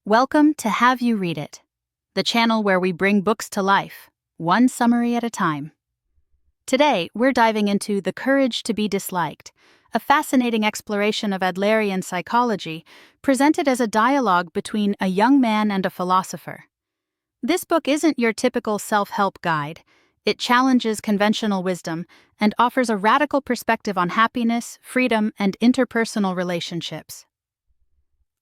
Welcome to Have You Read It, the channel where we bring books to life, one summary at a time. Today, we're diving into The Courage to be Disliked, a fascinating exploration of Adlerian psychology presented as a dialogue between a young man and a philosopher. This book isn't your typical self-help guide. It challenges conventional wisdom and offers a radical perspective on happiness, freedom, and interpersonal relationships.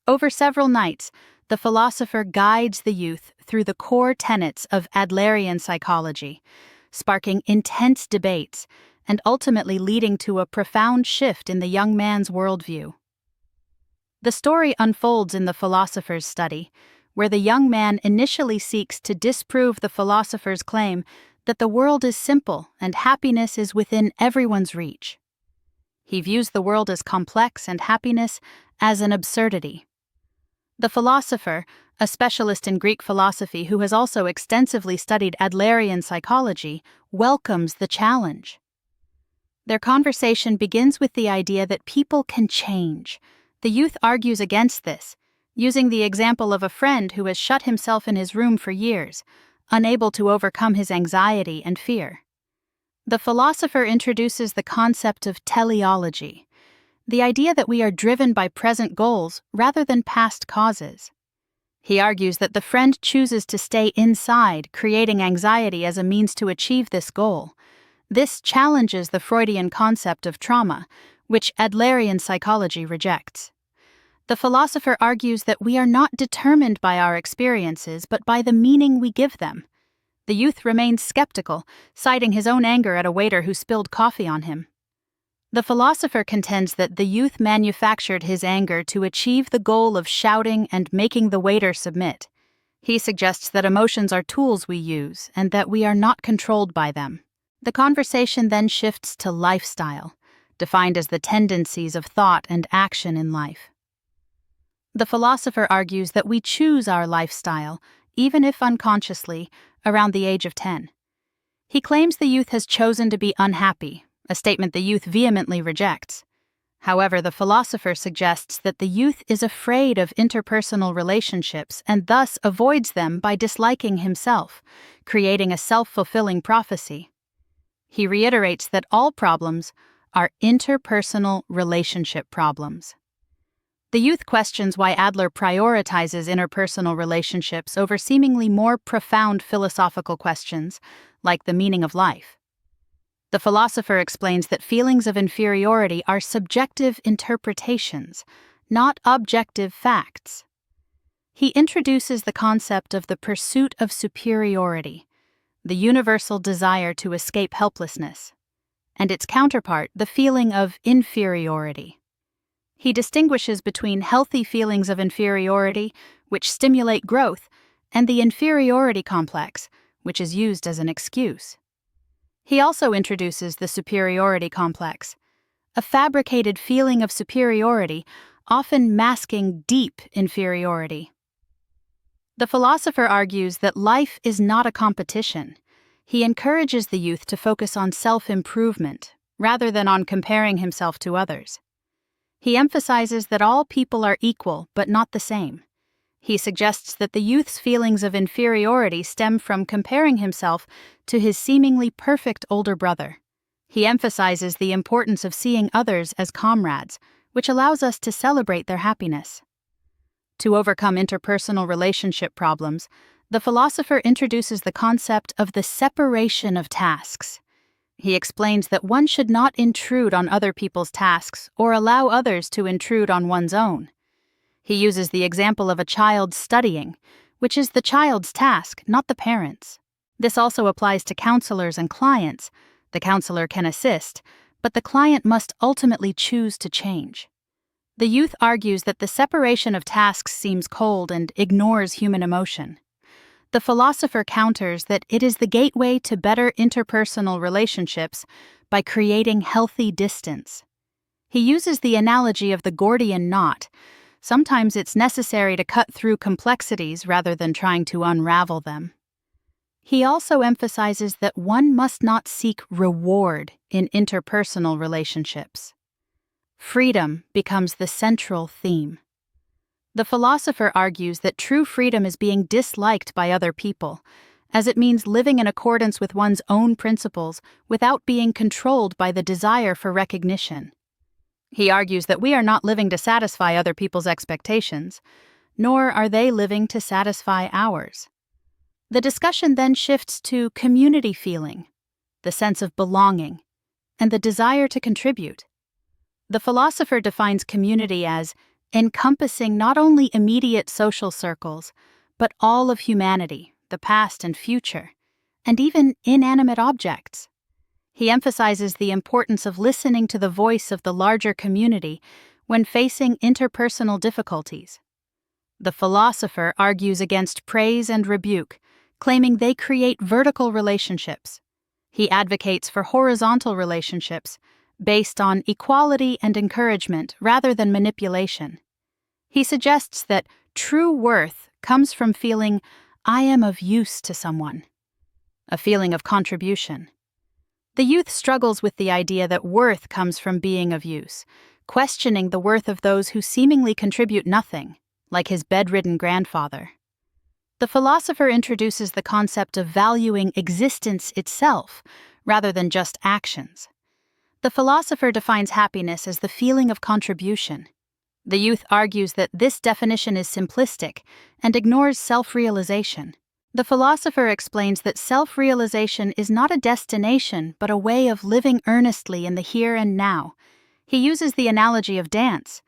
Over several nights, the philosopher guides the youth through the core tenets of Adlerian psychology, sparking intense debates and ultimately leading to a profound shift in the young man's worldview. The story unfolds in the philosopher's study, where the young man initially seeks to disprove the philosopher's claim that the world is simple and happiness is within everyone's reach. He views the world as complex and happiness as an absurdity. The philosopher, a specialist in Greek philosophy who has also extensively studied Adlerian psychology, welcomes the challenge. Their conversation begins with the idea that people can change. The youth argues against this, using the example of a friend who has shut himself in his room for years, unable to overcome his anxiety and fear. The philosopher introduces the concept of teleology, the idea that we are driven by present goals rather than past causes. He argues that the friend chooses to stay inside, creating anxiety as a means to achieve this goal. This challenges the Freudian concept of trauma, which Adlerian psychology rejects. The philosopher argues that we are not determined by our experiences, but by the meaning we give them. The youth remains skeptical, citing his own anger at a waiter who spilled coffee on him. The philosopher contends that the youth manufactured his anger to achieve the goal of shouting and making the waiter submit. He suggests that emotions are tools we use and that we are not controlled by them. The conversation then shifts to lifestyle, defined as the tendencies of thought and action in life. The philosopher argues that we choose our lifestyle, even if unconsciously, around the age of 10. He claims the youth has chosen to be unhappy, a statement the youth vehemently rejects. However, the philosopher suggests that the youth is afraid of interpersonal relationships and thus avoids them by disliking himself, creating a self-fulfilling prophecy. He reiterates that all problems are interpersonal relationship problems. The youth questions why Adler prioritizes interpersonal relationships over seemingly more profound philosophical questions, like the meaning of life. The philosopher explains that feelings of inferiority are subjective interpretations, not objective facts. He introduces the concept of the pursuit of superiority, the universal desire to escape helplessness, and its counterpart, the feeling of inferiority. He distinguishes between healthy feelings of inferiority, which stimulate growth, and the inferiority complex, which is used as an excuse. He also introduces the superiority complex, a fabricated feeling of superiority, often masking deep inferiority. The philosopher argues that life is not a competition. He encourages the youth to focus on self-improvement, rather than on comparing himself to others. He emphasizes that all people are equal but not the same. He suggests that the youth's feelings of inferiority stem from comparing himself to his seemingly perfect older brother. He emphasizes the importance of seeing others as comrades, which allows us to celebrate their happiness. To overcome interpersonal relationship problems, the philosopher introduces the concept of the separation of tasks. He explains that one should not intrude on other people's tasks or allow others to intrude on one's own. He uses the example of a child studying, which is the child's task, not the parent's. This also applies to counselors and clients. The counselor can assist, but the client must ultimately choose to change. The youth argues that the separation of tasks seems cold and ignores human emotion. The philosopher counters that it is the gateway to better interpersonal relationships by creating healthy distance. He uses the analogy of the Gordian knot. Sometimes it's necessary to cut through complexities rather than trying to unravel them. He also emphasizes that one must not seek reward in interpersonal relationships. Freedom becomes the central theme. The philosopher argues that true freedom is being disliked by other people, as it means living in accordance with one's own principles without being controlled by the desire for recognition. He argues that we are not living to satisfy other people's expectations, nor are they living to satisfy ours. The discussion then shifts to community feeling, the sense of belonging, and the desire to contribute. The philosopher defines community as encompassing not only immediate social circles, but all of humanity, the past and future, and even inanimate objects. He emphasizes the importance of listening to the voice of the larger community when facing interpersonal difficulties. The philosopher argues against praise and rebuke, claiming they create vertical relationships. He advocates for horizontal relationships, based on equality and encouragement rather than manipulation. He suggests that true worth comes from feeling, I am of use to someone, a feeling of contribution. The youth struggles with the idea that worth comes from being of use, questioning the worth of those who seemingly contribute nothing, like his bedridden grandfather. The philosopher introduces the concept of valuing existence itself, rather than just actions. The philosopher defines happiness as the feeling of contribution. The youth argues that this definition is simplistic and ignores self-realization. The philosopher explains that self-realization is not a destination but a way of living earnestly in the here and now. He uses the analogy of dance.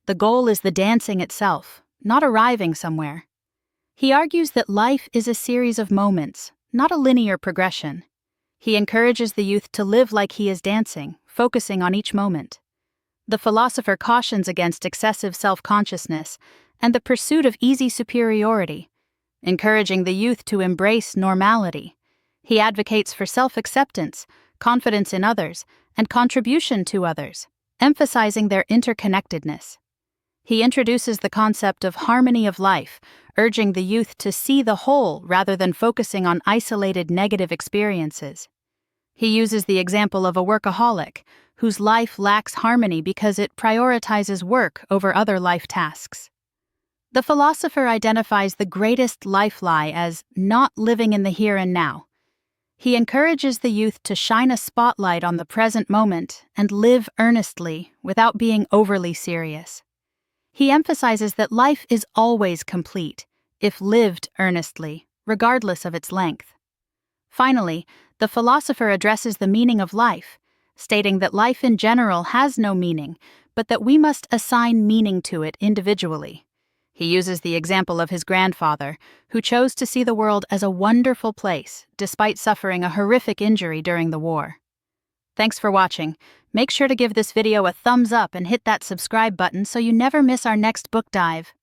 The goal is the dancing itself, not arriving somewhere. He argues that life is a series of moments, not a linear progression. He encourages the youth to live like he is dancing, focusing on each moment. The philosopher cautions against excessive self-consciousness and the pursuit of easy superiority, encouraging the youth to embrace normality. He advocates for self-acceptance, confidence in others, and contribution to others, emphasizing their interconnectedness. He introduces the concept of harmony of life, urging the youth to see the whole rather than focusing on isolated negative experiences. He uses the example of a workaholic, whose life lacks harmony because it prioritizes work over other life tasks. The philosopher identifies the greatest life lie as not living in the here and now. He encourages the youth to shine a spotlight on the present moment and live earnestly without being overly serious. He emphasizes that life is always complete, if lived earnestly, regardless of its length. Finally, the philosopher addresses the meaning of life, stating that life in general has no meaning, but that we must assign meaning to it individually. He uses the example of his grandfather, who chose to see the world as a wonderful place, despite suffering a horrific injury during the war. Thanks for watching. Make sure to give this video a thumbs up and hit that subscribe button so you never miss our next book dive.